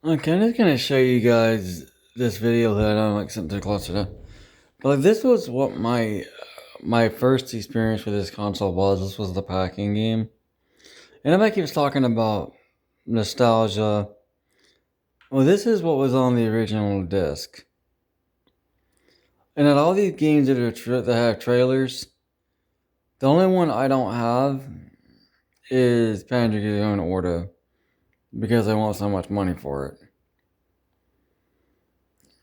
Okay, I'm just gonna show you guys this video that I don't like something closer to. But like, this was what my first experience with this console was. This was the packing game, and everybody keeps talking about nostalgia. Well, this is what was on the original disc, and at all these games that have trailers, the only one I don't have is Panzer Orta because I want so much money for it.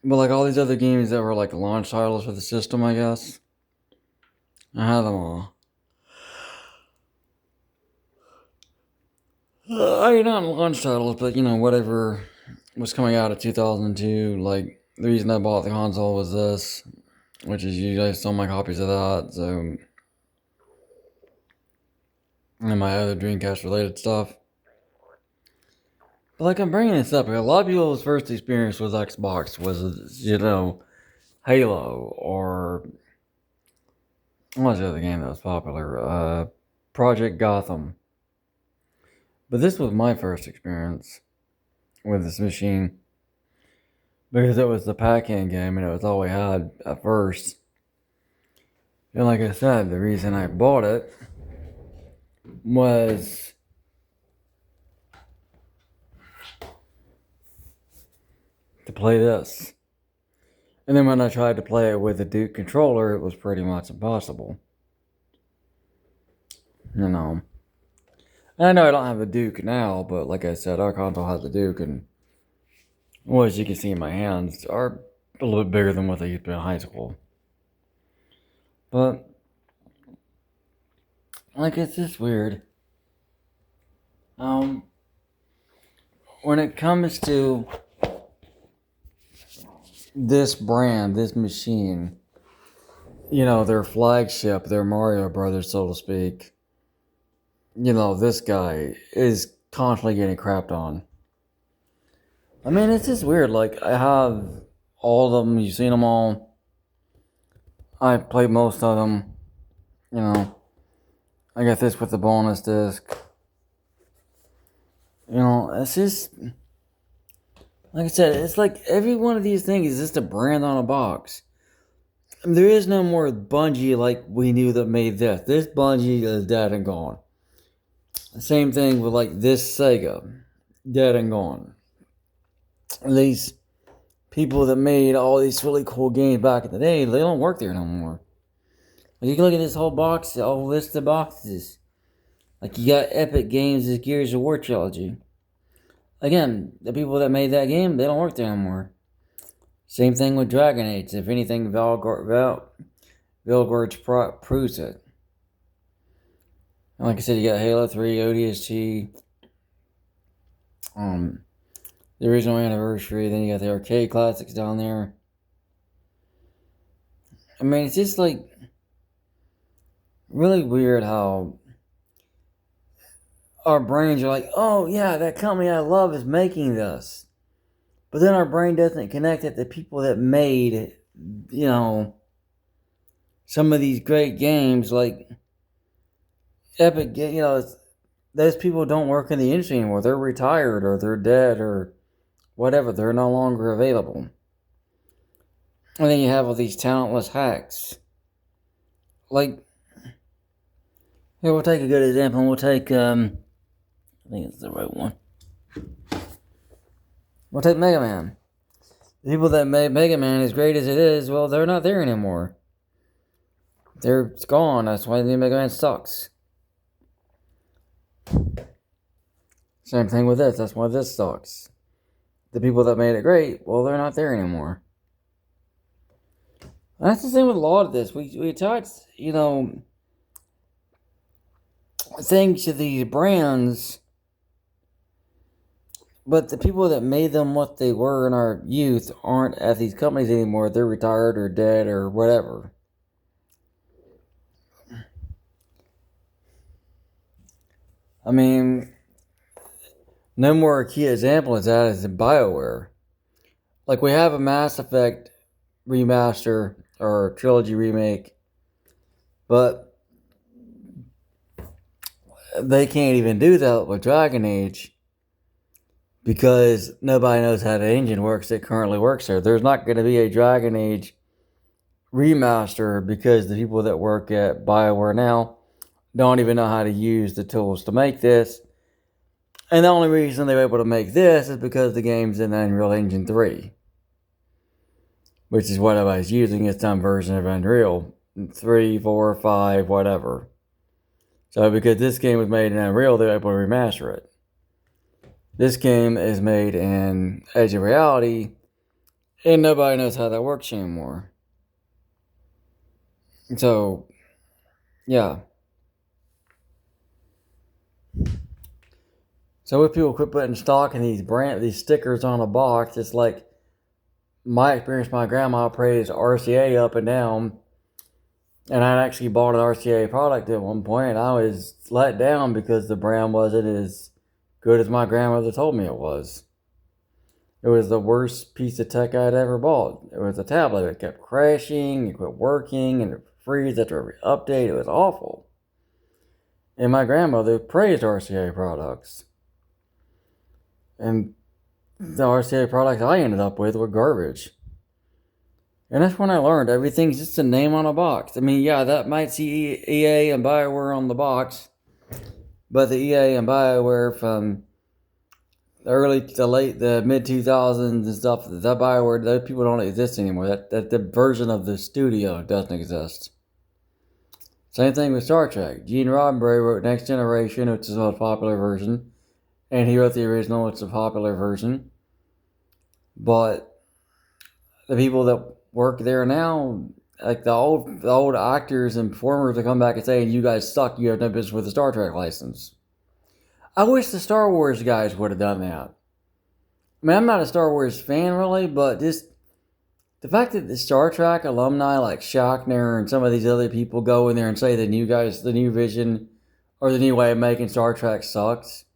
But like all these other games that were like launch titles for the system, I guess I have them all. I mean, not launch titles, but whatever was coming out of 2002. Like, the reason I bought the console was this, which is you guys saw my copies of that, so. And my other Dreamcast related stuff. But, like, I'm bringing this up because a lot of people's first experience with Xbox was, Halo or. What was the other game that was popular? Project Gotham. But this was my first experience with this machine. Because it was the Pac-Man game and it was all we had at first. And like I said, the reason I bought it was to play this. And then when I tried to play it with the Duke controller, it was pretty much impossible. You know. And I know I don't have a Duke now, but like I said, our console has a Duke, and well, as you can see, my hands are a little bit bigger than what they used to be in high school. But like, it's just weird. Um, when it comes to this brand, this machine, their flagship, their Mario Brothers, so to speak, this guy is constantly getting crapped on. I mean, it's just weird. Like, I have all of them, you've seen them all. I played most of them, you know. I got this with the bonus disc. It's just, like I said, it's like every one of these things is just a brand on a box. I mean, there is no more Bungie like we knew that made this. This Bungie is dead and gone. Same thing with like this Sega, dead and gone. These people that made all these really cool games back in the day, they don't work there no more. Like, you can look at this whole box, the whole list of boxes. Like, you got Epic Games' Gears of War trilogy. Again, the people that made that game, they don't work there anymore. Same thing with Dragon Age. If anything, Vilgorge proves it. And like I said, you got Halo 3, ODST, the original anniversary, then you got the arcade classics down there. I mean, it's just like really weird how our brains are like, oh yeah, that company I love is making this. But then our brain doesn't connect it to people that made, some of these great games like Epic. Those people don't work in the industry anymore. They're retired or they're dead or whatever. They're no longer available. And then you have all these talentless hacks. Like, here, we'll take a good example. We'll take, I think it's the right one. We'll take Mega Man. The people that made Mega Man, as great as it is, well, they're not there anymore. They're gone. That's why the new Mega Man sucks. Same thing with this. That's why this sucks. The people that made it great, well, they're not there anymore. And that's the same with a lot of this. We attach, things to these brands, but the people that made them what they were in our youth aren't at these companies anymore. They're retired or dead or whatever. I mean, no more key example of that is in BioWare. Like, we have a Mass Effect remaster or trilogy remake, but they can't even do that with Dragon Age because nobody knows how the engine works that currently works there. There's not going to be a Dragon Age remaster because the people that work at BioWare now don't even know how to use the tools to make this. And the only reason they were able to make this is because the game's in Unreal Engine 3, which is what everybody's using. It's some version of Unreal 3, 4, 5, whatever. So because this game was made in Unreal, they're able to remaster it. This game is made in Edge of Reality, and nobody knows how that works anymore. So, yeah. So if people quit putting stock in these stickers on a box, it's like my experience. My grandma praised RCA up and down, and I actually bought an RCA product at one point, and I was let down because the brand wasn't as good as my grandmother told me it was. It was the worst piece of tech I'd ever bought. It was a tablet. It kept crashing, it quit working, and it freeze after every update. It was awful. And my grandmother praised RCA products. And the RCA products I ended up with were garbage. And that's when I learned everything's just a name on a box. I mean, yeah, that might see EA and BioWare on the box, but the EA and BioWare from the mid 2000s and stuff, that BioWare, those people don't exist anymore. That the version of the studio doesn't exist. Same thing with Star Trek. Gene Roddenberry wrote Next Generation, which is the most popular version, and he wrote the original, which is a popular version. But the people that work there now, like the old actors and performers, that come back and say, "You guys suck. You have no business with the Star Trek license." I wish the Star Wars guys would have done that. I mean, I'm not a Star Wars fan really, but just the fact that the Star Trek alumni like Shatner and some of these other people go in there and say the new vision or the new way of making Star Trek sucks.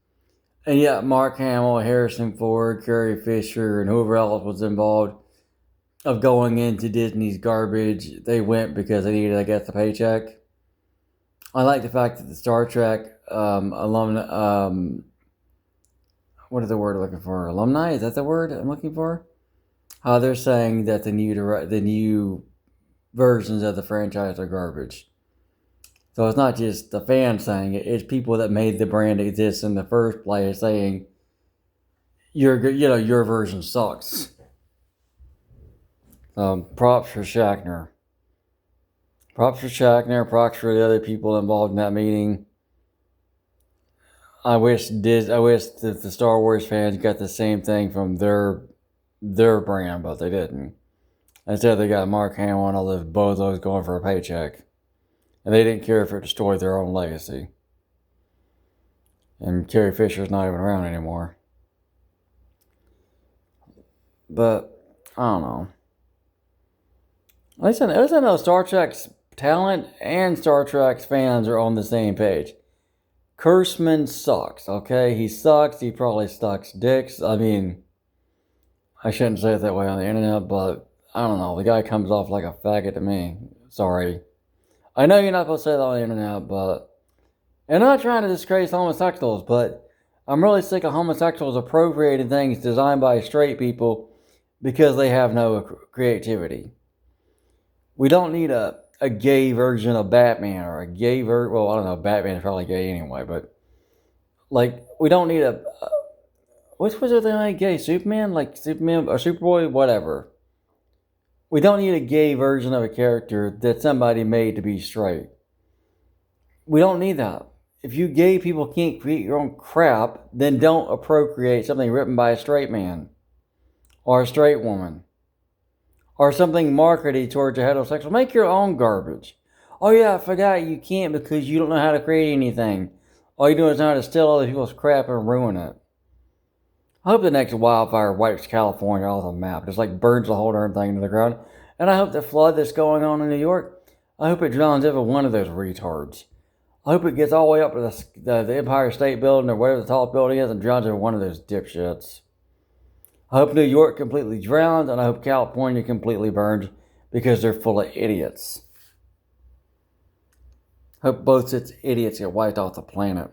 And yet Mark Hamill, Harrison Ford, Carrie Fisher, and whoever else was involved of going into Disney's garbage, they went because they needed, I guess, the paycheck. I like the fact that the Star Trek alumni, what is the word I'm looking for? Alumni? Is that the word I'm looking for? How they're saying that the new versions of the franchise are garbage. So it's not just the fans saying it; it's people that made the brand exist in the first place saying your version sucks. Props for Shatner. Props for Shatner. Props for the other people involved in that meeting. I wish that the Star Wars fans got the same thing from their brand, but they didn't. Instead, they got Mark Hamill and all those bozos going for a paycheck. And they didn't care if it destroyed their own legacy. And Carrie Fisher's not even around anymore. But, I don't know. At least I know Star Trek's talent and Star Trek's fans are on the same page. Kurtzman sucks, okay? He sucks. He probably sucks dicks. I mean, I shouldn't say it that way on the internet, but I don't know. The guy comes off like a faggot to me. Sorry. I know you're not supposed to say that on the internet, but... And I'm not trying to disgrace homosexuals, but I'm really sick of homosexuals appropriating things designed by straight people because they have no creativity. We don't need a gay version of Batman or a gay well, I don't know, Batman is probably gay anyway, but... Like, we don't need a... Which was the thing like gay? Superman? Like Superman or Superboy? Whatever. We don't need a gay version of a character that somebody made to be straight. We don't need that. If you gay people can't create your own crap, then don't appropriate something written by a straight man. Or a straight woman. Or something marketed towards a heterosexual. Make your own garbage. Oh yeah, I forgot you can't because you don't know how to create anything. All you do is know how to steal other people's crap and ruin it. I hope the next wildfire wipes California off the map. Just like burns the whole darn thing to the ground. And I hope the flood that's going on in New York, I hope it drowns every one of those retards. I hope it gets all the way up to the Empire State Building or whatever the tallest building is and drowns every one of those dipshits. I hope New York completely drowns and I hope California completely burns because they're full of idiots. I hope both sets of idiots get wiped off the planet.